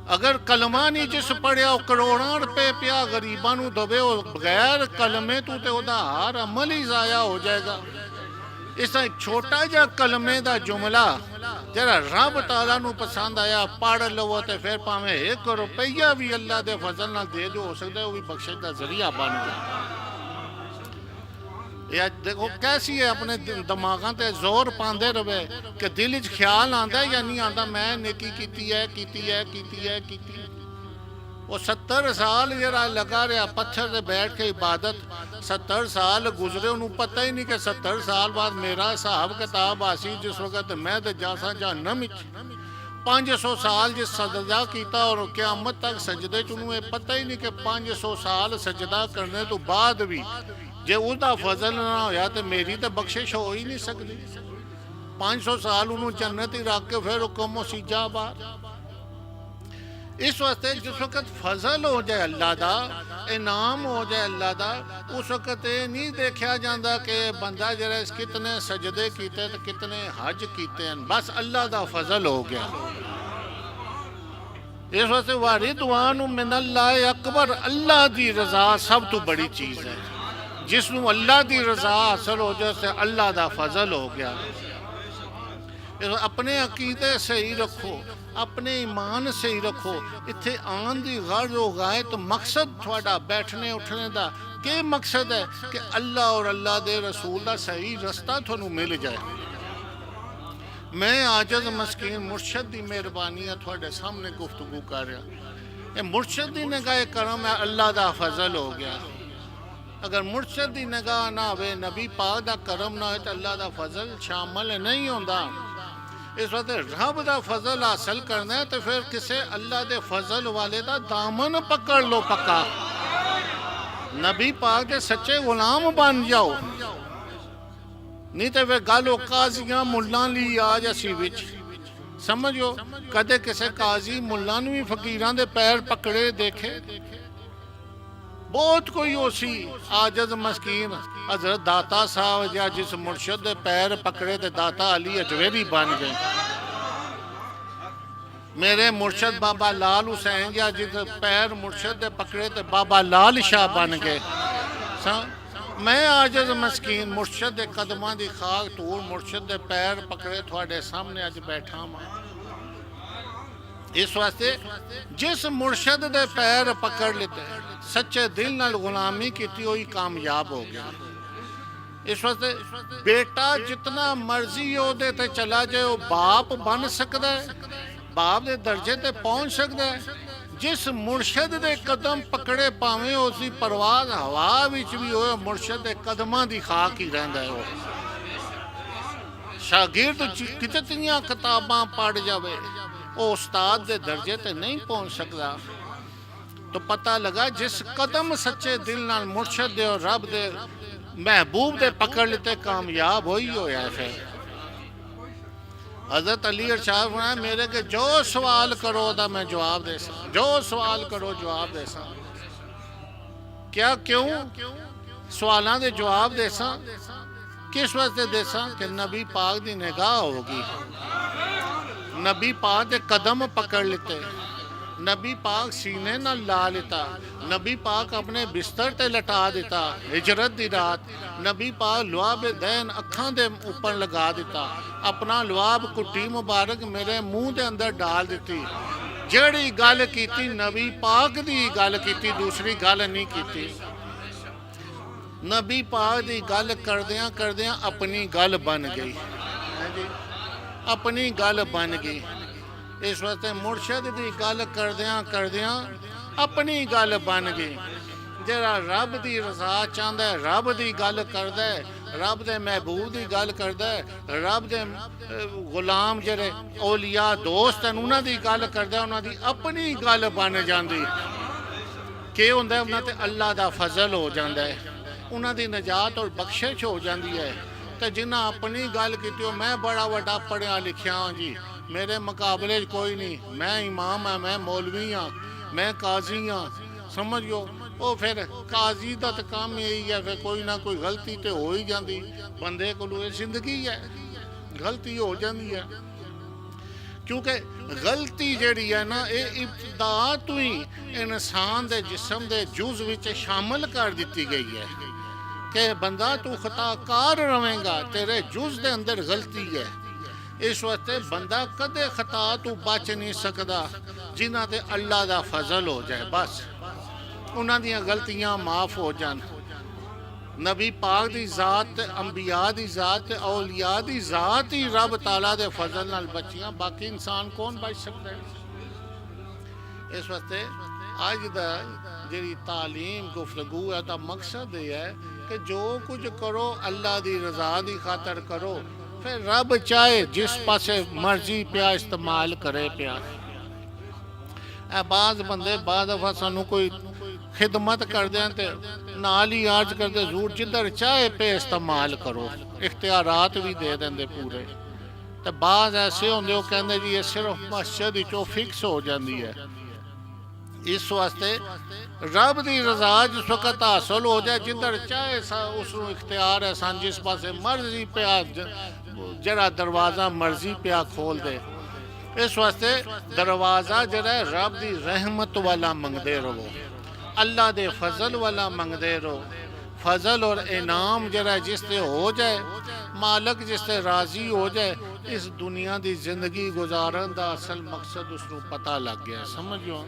अगर कलमा नहीं जिस पढ़िया करोड़ों रुपए पिया गरीबों नू दवे, वो बगैर कलमे तो उसदा हर अमल ही ज़ाया हो जाएगा। इस तरह एक छोटा जा कलमे का जुमला जरा रब ताला नू पसंद आया, पढ़ लवो तो फिर भावें 1 रुपया भी अल्लाह के फजल नाल दे दो, हो सकता है वो भी बख्शिश का जरिया बन जाए। या देखो कैसी है अपने दिमागां ते जोर पाते रहे कि दिल च ख्याल आता या नहीं आता मैं नेकी की। वो 70 साल जरा लगा रहा पत्थर से बैठ के इबादत, 70 साल गुजरे, उन्होंने पता ही नहीं कि 70 साल बाद मेरा हिसाब किताब आसी जिस वक्त मैं तो जासा जहन्नम विच। 500 साल जिस सजदा किया और क़यामत तक सजदे च, उन्होंने पता ही नहीं कि 500 साल सजदा करने तो बाद भी जे उसका फजल ना होया तो मेरी तो बख्शिश हो ही नहीं सकती। 500 साल उन्होंने जन्नत ही रख के फिर हुक्म सीजा बार। इस वास्ते जिस वक्त फजल हो जाए अल्लाह दा, इनाम हो जाए अल्लाह दा, उस वक्त ये नहीं देखा जाता कि बंदा जरा कितने सजदे किते तो कितने हज किते, बस अल्लाह दा फजल हो गया। इस वास्ते वारी दुआ मिनल्लाह अकबर, अल्लाह दी रजा सब तो बड़ी चीज़ है। जिसनों अल्लाह की रजा हासिल हो जाए से अल्लाह का फजल हो गया। अपने अकीदे सही रखो, अपने ईमान सही रखो। इत्थे आन की गर्ज हो गए तो मकसद थोड़ा बैठने उठने का के मकसद है कि अल्लाह और अल्लाह के रसूल का सही रस्ता थानू मिल जाए। मैं आजज मस्कीन मुर्शद की मेहरबानी है थोड़े सामने गुफ्तगू कर रहा। ये मुर्शद की निगाह करम है, अल्लाह का फजल हो गया। अगर मुर्शद की निगाह ना हो, नबी पाक का करम ना हो तो अल्लाह का फजल शामिल नहीं होता। इस वक्त रब का फजल हासिल करना है तो फिर किसी अल्लाह के फजल वाले का दामन पकड़ लो पक्का, नबी पाक के सच्चे गुलाम बन जाओ। नहीं तो फिर गल काजियां मुल्लां ली आ जसी विच समझो। कदे किसी काजी मुल्लां नूं भी फकीरां दे पैर पकड़े देखे। बहुत कोई उसी आजज मस्कीन हजरत दाता साहब या जिस मुर्शद दे पैर पकड़े तो दाता अली अजवेरी बन गए। मेरे मुर्शद बाबा लाल हुसैन या जिस पैर मुर्शद दे पकड़े तो बाबा लाल शाह बन गए। मैं आज मस्कीन मुर्शद दे कदमां दी खाक धूड़ मुर्शद दे पैर पकड़े थोड़े सामने अज बैठा वा। इस वास्ते जिस मुर्शद दे पैर पकड़ लेते सच्चे दिल नाल गुलामी की वही कामयाब हो गया। इस वास्ते बेटा जितना मर्जी ओहदे ते चला जाए वो बाप बन सकता है, बाप दे दर्जे ते पहुंच सकता है। जिस मुर्शद दे कदम पकड़े भावें उसकी परवाज हवा विच भी होए मुर्शद दे कदमां दी खाक ही रहिंदा है। वो शागिर्द कितनियां किताबां पढ़ जावे वो उस्ताद दे दर्जे ते नहीं पहुंच सकता। तो पता लगा जिस कदम सच्चे दिल नाल मुर्शद दे और रब दे महबूब दे पकड़ लेते कामयाब हो ही होया। फिर हजरत अली अरशाद फरमाया मेरे के जो सवाल करो दा मैं जवाब दे सा, जो सवाल करो जवाब दे सा। क्या क्यों सवालों के जवाब दे सा? किस वास्ते दे सा कि नबी पाक दी निगाह होगी, नबी पाक दे कदम पकड़ लेते, नबी पाक सीने न ला लेता, नबी पाक अपने बिस्तर ते लटा देता हिजरत दी रात, नबी पाक लुआब दैन अखां दे ऊपर लगा देता, अपना लुआब कुट्टी मुबारक मेरे मुंह दे अंदर डाल देती। जेड़ी गल कीती नबी पाक दी गल कीती, दूसरी गल नहीं कीती। नबी पाक दी गल करदियां करदियां अपनी गल बन गई, अपनी गल बन गई। इस वास्ते मुर्शद की गल करदियां करदियां अपनी गल बन गई। जरा रब की रजा चाहता है रब की गल करदा है, रब दे महबूब की गल करदा है, रब दे गुलाम जरे औलिया दोस्त हैं उन्हां दी गल करदा, उन्हां दी अपनी गल बन जाती। के हुंदा उन्हां ते अल्लाह दा फजल हो जाता है, उन्हां दी नजात और बख्शिश हो जाती है। तो जिन्हें अपनी गल की मैं बड़ा वड्डा पढ़िया लिखिया हाँ जी, मेरे मुकाबले कोई नहीं, मैं इमाम हाँ, मैं मौलवी हाँ, मैं काजी हाँ, समझियो। वो फिर काजी का तो काम यही है, फिर कोई ना कोई गलती तो हो ही जाती बंदे को। जिंदगी है गलती हो जाती है, क्योंकि गलती जड़ी है ना ये इब्तिदा तो ही इंसान के जिस्म के जुज विच शामिल कर दी गई है कि बंदा तू खताकार रवेगा, तेरे जुज के अंदर गलती है। इस वास्ते बंदा कदे खता तू बच नहीं सकता जिन्हां ते अल्लाह दा फजल हो जाए, बस उन्हां दियां गलतियां माफ़ हो जान। नबी पाक दी ज़ात, अंबिया दी ज़ात, औलिया दी ज़ात ही रब ताला दे फजल नाल बचियां, बाकी इंसान कौन बच सकता है। इस वास्ते अज दा जिहड़ी तालीम गुफ्तगू है दा मकसद यह है कि जो कुछ करो अल्लाह दी रजा दी खातर करो, फिर रब चाहे जिस पासे मर्जी पिया इस्तेमाल करे पिया। बाज़ बंदे बाद दफा सानू कोई खिदमत करते हैं तो नाल ही अर्ज करते जरूर जिधर चाहे पे इस्तेमाल करो, इख्तियारात भी दे देंगे पूरे। तो बाज़ ऐसे होंगे वो कहते जी ये सिर्फ मस्जिद विचों फिक्स हो जाती है। इस वास्ते रब की रजा जिस वक्त हासिल हो जाए जिधर चाहे उसको इख्तियार है, सन जिस पासे मर्जी पिया जरा दरवाज़ा मर्जी पिया खोल दे। इस वास्ते दरवाज़ा जरा रब की रहमत वाला मंगते रहो, अल्लाह दे फजल वाला मंगते रहो। फजल और इनाम जरा जिससे हो जाए, मालक जिससे राजी हो जाए, इस दुनिया की जिंदगी गुजारन का असल मकसद उसको पता लग गया। समझो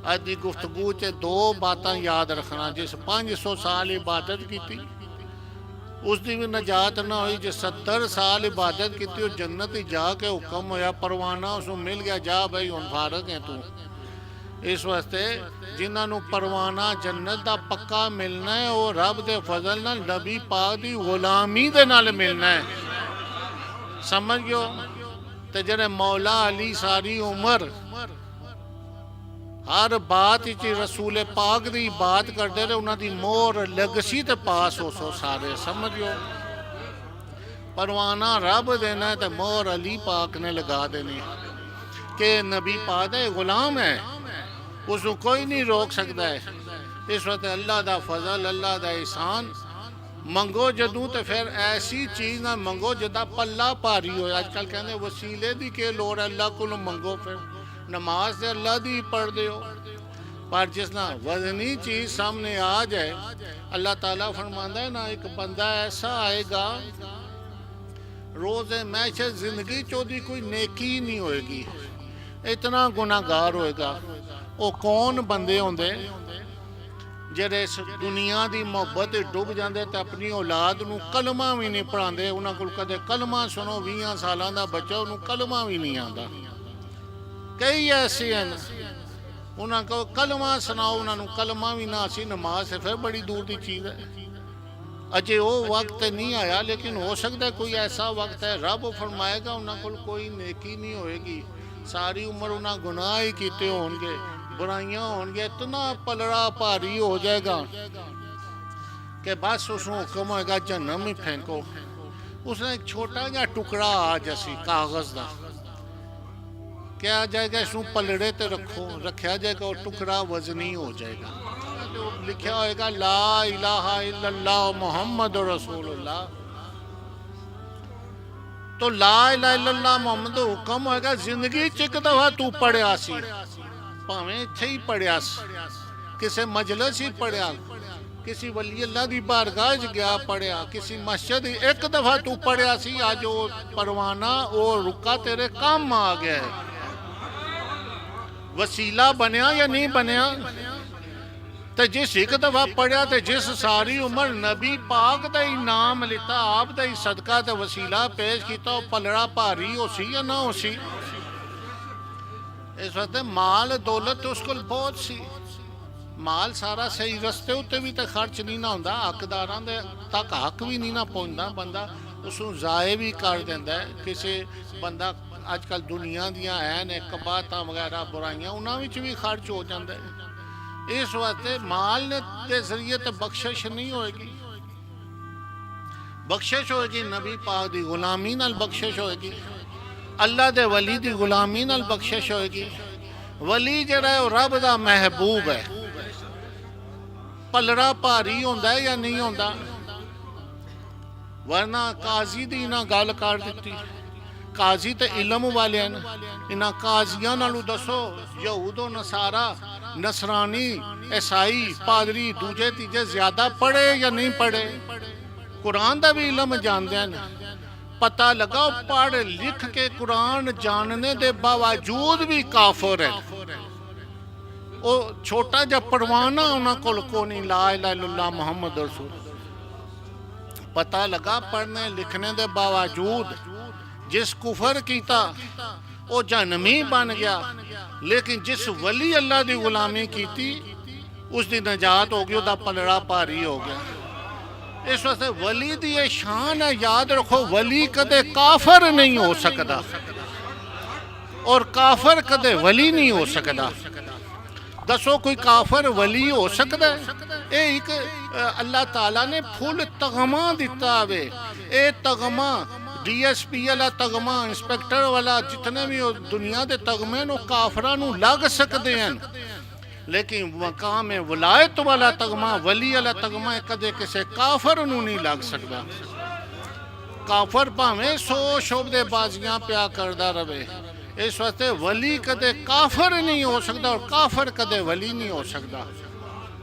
अज की गुफ्तगू च दो बातें याद रखना। जिस 500 साल इबादत की उसकी भी नजात ना हुई, जिस 70 साल इबादत की वो जन्नत ही जाके हुक्म होया परवाना उसको मिल गया, जा भाई हुण फारग है तू। इस वास्ते जिन्होंने परवाना जन्नत का पक्का मिलना है वो रब दे फजल नाल नबी पाक की गुलामी दे नाल मिलना है। समझ गयो। ते जेड़े मौला अली सारी उम्र हर बात रसूल पाक की बात करते रहे, उन्होंने मोहर लगसी तो पास हो सो सारे। समझियो परवाना रब देना है तो मोहर अली पाक ने लगा देनी कि नबी पाक है गुलाम है, उसको कोई नहीं रोक सकता है। इस वक्त अल्लाह का फजल, अल्लाह का एहसान, ਮੰਗੋ ਜਦੋਂ ਤੇ ਫਿਰ ਐਸੀ ਚੀਜ਼ ਨਾ ਮੰਗੋ ਜਿਹਦਾ ਪੱਲਾ ਭਾਰੀ ਹੋਏ। ਅੱਜ ਕੱਲ੍ਹ ਕਹਿੰਦੇ ਵਸੀਲੇ ਦੀ ਕੀ ਲੋੜ ਹੈ, ਅੱਲਾ ਕੋਲੋਂ ਮੰਗੋ। ਫਿਰ ਨਮਾਜ਼ ਤੇ ਅੱਲਾ ਦੀ ਪੜ੍ਹਦੇ ਹੋ, ਪਰ ਜਿਸ ਨਾਲ ਵਜ਼ਨੀ ਚੀਜ਼ ਸਾਹਮਣੇ ਆ ਜਾਏ, ਅੱਲਾਹ ਤਾਲਾ फरमाता है ना, एक बंदा ऐसा आएगा रोज़े महशर जिंदगी च ओदी कोई नेकी नहीं होएगी, इतना गुनाहगार होएगा। वो कौन बंदे होंदे ਜਿਹੜੇ ਇਸ ਦੁਨੀਆ ਦੀ ਮੁਹੱਬਤ 'ਚ ਡੁੱਬ ਜਾਂਦੇ ਤੇ ਆਪਣੀ ਔਲਾਦ ਨੂੰ ਕਲਮਾ ਵੀ ਨਹੀਂ ਪੜ੍ਹਾਉਂਦੇ। ਉਹਨਾਂ ਕੋਲ ਕਦੇ ਕਲਮਾ ਸੁਣੋ, 20 ਸਾਲਾਂ ਦਾ ਬੱਚਾ ਉਹਨੂੰ ਕਲਮਾ ਵੀ ਨਹੀਂ ਆਉਂਦਾ। ਕਈ ਐਸੇ ਹਨ ਉਹਨਾਂ ਕੋਲ ਕਲਮਾ ਸੁਣਾਓ, ਉਹਨਾਂ ਨੂੰ ਕਲਮਾ ਵੀ ਨਾ ਸੀ। ਨਮਾਜ਼ ਤੇ ਫਿਰ ਬੜੀ ਦੂਰ ਦੀ ਚੀਜ਼ ਹੈ। ਅਜੇ ਉਹ ਵਕਤ ਨਹੀਂ ਆਇਆ, ਲੇਕਿਨ ਹੋ ਸਕਦਾ ਕੋਈ ਐਸਾ ਵਕਤ ਹੈ ਰੱਬ ਫਰਮਾਏਗਾ ਉਹਨਾਂ ਕੋਲ ਕੋਈ ਨੇਕੀ ਨਹੀਂ ਹੋਏਗੀ। ਸਾਰੀ ਉਮਰ ਉਹਨਾਂ ਗੁਨਾਹ ਹੀ ਕੀਤੇ ਹੋਣਗੇ, बुराइयां होंगे, इतना पलड़ा भारी हो जाएगा कि बस उसको हुक्म होएगा जहन्नम ही फेंको। उसने एक छोटा जिहा टुकड़ा आज असी कागज़ का क्या जाएगा, इसको पलड़े ते रखो, रखा जाएगा, और टुकड़ा वजनी हो जाएगा। तो लिखा होएगा ला इलाहा इल्लल्लाह मुहम्मद रसूलुल्लाह। तो ला इलाहा इल्लल्लाह मुहम्मद हुक्म होएगा जिंदगी च एक दफा तू पढ़िया सी, ਭਾਵੇਂ ਇੱਥੇ ਹੀ ਪੜਿਆ, ਕਿਸੇ ਮਜਲਿਸ ਹੀ ਪੜਿਆ, ਕਿਸੇ ਵਲੀ ਅੱਲਾ ਦੀ ਬਾਰਗਾਹ 'ਚ ਗਿਆ ਪੜਿਆ, ਕਿਸੇ ਮਸਜਿਦ ਇੱਕ ਦਫਾ ਤੂੰ ਪੜਿਆ ਸੀ, ਅੱਜ ਉਹ ਪਰਵਾਨਾ ਉਹ ਰੁੱਕਾ ਤੇਰੇ ਕੰਮ ਆ ਗਿਆ। ਵਸੀਲਾ ਬਣਿਆ ਜਾਂ ਨਹੀਂ ਬਣਿਆ? ਤੇ ਜਿਸ ਇੱਕ ਦਫਾ ਪੜਿਆ ਤੇ ਜਿਸ ਸਾਰੀ ਉਮਰ ਨਬੀ ਪਾਕ ਦਾ ਹੀ ਨਾਮ ਲਿੱਤਾ, ਆਪ ਦਾ ਹੀ ਸਦਕਾ ਤੇ ਵਸੀਲਾ ਪੇਸ਼ ਕੀਤਾ, ਉਹ ਪਲੜਾ ਭਾਰੀ ਹੋ ਸੀ ਜਾਂ ਨਾ ਹੋ ਸੀ? इस वास्ते माल दौलत तो उसको बहुत सी, माल सारा सही रस्ते उत्ते भी तो खर्च नहीं ना होंदा, हकदारां दे तक हक भी नहीं ना पहुंचदा, बंदा उसनूं ज़ाये भी कर दिंदा है। किसी बंदा अजकल दुनिया दियां है ने कबातां वगैरह बुराइयां उन्हां विच भी खर्च हो जांदा है। इस वास्ते माल दे जरिए तो बख्शिश नहीं होएगी, बख्शिश होएगी नबी पाक दी गुलामी नाल बख्शिश होएगी, अल्लाह दे वली दी गुलामी नाल बख्शिश होएगी। वली जिहड़ा है रब दा महबूब है। पलड़ा भारी होंदा है या नहीं होंदा? वरना काजी दी ना गल कर दित्ती। काजी ते इलम वाले हैं, इन्हां काजियां नालों दसो यहूदो नसारा नसरानी ईसाई पादरी दूजे तीजे ज्यादा पढ़े या नहीं पढ़े? कुरान दा भी इलम जानदे हैं, पता लगा पढ़ लिख के कुरान जानने के बावजूद भी काफिर है। वो छोटा जा परवाना उन्होंने को नहीं, ला इलाहा इल्लल्लाह मुहम्मद रसूल। पता लगा पढ़ने लिखने के बावजूद जिस कुफर किया वो जहन्नमी बन गया, लेकिन जिस वली अल्लाह की गुलामी की उसकी नजात हो गई, उसका पलड़ा भारी हो गया। इस वास्ते वली दी ये शान है, याद रखो वली कदे काफर नहीं हो सकता और काफर कदे वली नहीं हो सकता। दसो कोई काफर वली हो सकता है? ये एक अल्लाह ताला ने फुल तगमा दिता वे। ये तगमा DSP वाला तगमा, इंस्पेक्टर वाला, जितने भी दुनिया के तगमे नो काफरां नूं लग सकते हैं, लेकिन मकाम वलायत वाला तगमा, वली वाला तगमा कदे किसी काफर नूं नहीं लग सकता। काफर भावें 100 शोबदेबाजियां प्या करदा रवे, इस वास्ते वली कदे काफर नहीं हो सकता और काफर कदे वली नहीं हो सकता।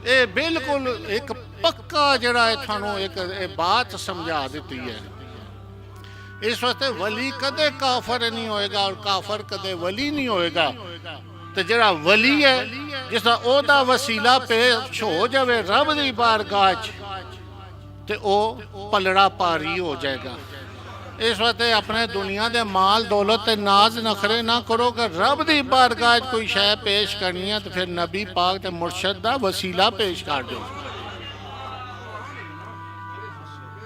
ये बिल्कुल एक पक्का जड़ा है थानू एक बात समझा दी है। इस वास्ते वली कदे काफर नहीं होएगा और काफर कदे वली नहीं होएगा। तो जरा वली है जिसका ओदा वसीला पेश हो जाए रब की बारगाह तो वह पलड़ा भारी हो जाएगा। इस वास्ते अपने दुनिया के माल दौलत नाज नखरे ना करो कि रब की बारगाह कोई शय पेश करनी है तो फिर नबी पाक ते मुर्शद का वसीला पेश कर दो।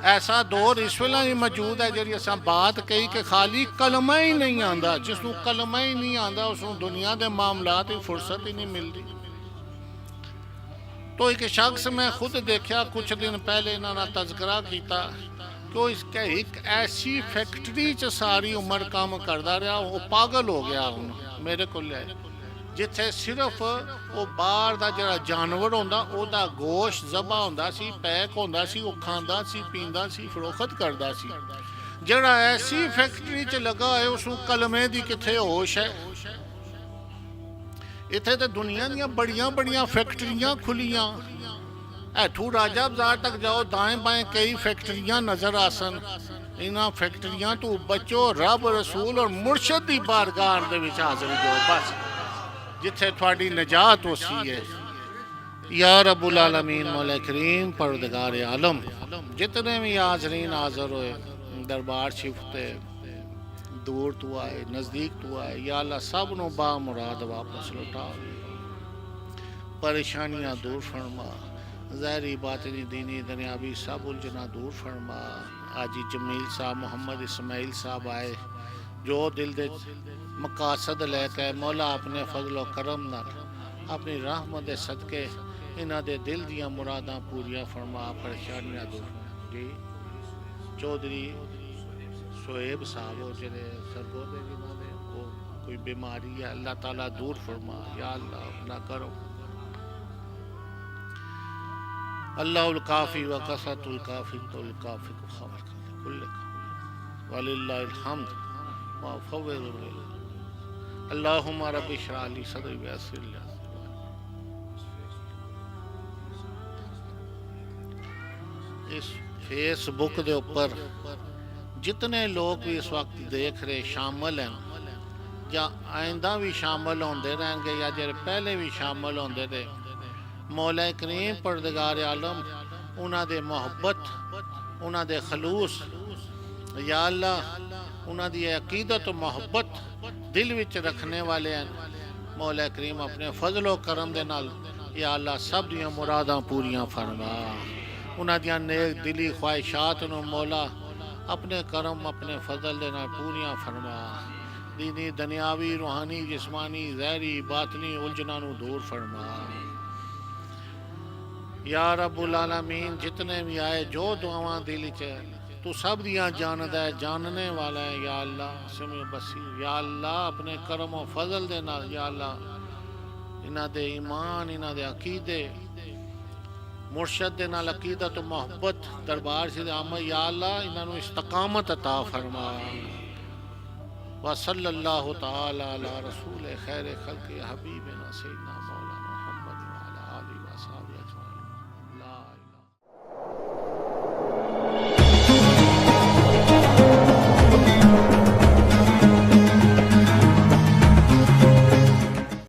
ऐसा दौर इस वेला ही मौजूद है जी अस बात कही कि खाली कलमा ही नहीं आता, जिसनों कलमा ही नहीं आता उसनों दुनिया के मामलात की फुर्सत ही नहीं मिलती। तो एक शख्स मैं खुद देखा कुछ दिन पहले इन्होंने तज़करा किया कि इसके एक ऐसी फैक्ट्री च सारी उम्र काम करता रहा, वो पागल हो गया। मेरे को जिथे सिर्फ वो बाहर दा जिहड़ा जानवर होंदा ओदा गोश्त ज़बा होंदा सी, पैक होंदा सी, वो खांदा सी, पींदा सी, फरोख्त करदा सी। जिहड़ा ऐसी फैक्ट्री च लगा है उसनूं कलमे दी किथे होश है। इत्थे ते दुनिया दियां बड़ियां बड़ियां फैक्ट्रियां खुलियां, ऐठू राजा बाजार तक जाओ, दाएं बाएं कई फैक्ट्रियां नजर आसन। इन्हां फैक्ट्रियां तो बचो, रब रसूल और मुर्शद दी बारगाह दे विच हाज़र जो, बस जिथे थोड़ी निजात होसी है। या रब्बुल आलमीन मौला करीम परवरदिगार आलम, जितने भी हाज़रीन हाज़र होए दरबार शिफ्ते, दूर तो आए नज़दीक तो आए, या अल्लाह सब नु बा मुराद वापस लौटा, परेशानियां दूर फरमा, ज़ाहिरी बातिनी दीनी दुनियावी सब उलझना दूर फरमा। आजी जमील साहब मोहम्मद इस्माइल साहब आए जो दिल दे मकासद लेके मौला अपने फजलो करम नाल अपनी रहमत दे सदके इन्हां दे दिल दियां मुरादां पूरियां फरमा, परेशानियां दूर जी। चौधरी शोएब साहब हो जेरे सरगोदे जिन्हां दे वो कोई बीमारी है, अल्लाह ताला दूर फरमा, या अल्लाह अपना करो। अल्लाहुल काफ़ी व कसरतुल काफ़ी तुल काफ़ी को खबर कर कुल्ले का वलिल्लाहिल हम्द व फव्विज़ु अल्लाहुम्मा रब्बि इश्रह ली सदरी व यस्सिर ली। इस फेसबुक दे ऊपर जितने लोग भी इस वक्त देख रहे शामिल हैं या आइंदा भी शामिल होंदे रहेंगे या जेरे पहले भी शामिल होंदे रहे, मौला करीम परवरदिगार आलम उन्हां दे मोहब्बत, उन्हां दे खलूस, या अल्लाह उन्हां दी अकीदत मोहब्बत दिल विच रखने वाले हैं। मौला करीम अपने फजलो करम दे नाल या अल्लाह सब दियां मुरादां पूरियां फरमा, उन्हां दियां नेक दिली ख्वाहिशात नूं मौला अपने करम अपने फजल दे नाल पूरियां फरमा। दीनी दुनियावी रूहानी जिस्मानी ज़ाहिरी बातनी उलझना नूं दूर फरमा। या रब्बुल आलमीन जितने भी आए जो दुआवां दिल च तू सब दियां जानदा है, जानने वाला है, या अल्लाह समय बसीर, या अल्लाह अपने करम और फजल दे नाल या अल्लाह इन्हां दे ईमान, इन्हां दे अकीदे मुर्शद दे नाल अकीदत तो मोहब्बत दरबार से आमद, या अल्लाह इन्हां नूं इस्तकामत अता फरमा। व सल्लल्लाहु तआला अला रसूल खैर खल्क़ि हबीबना सय्यिदना मौलाना मुहम्मद व अला आलिहि व असहाबिहि अजमईन।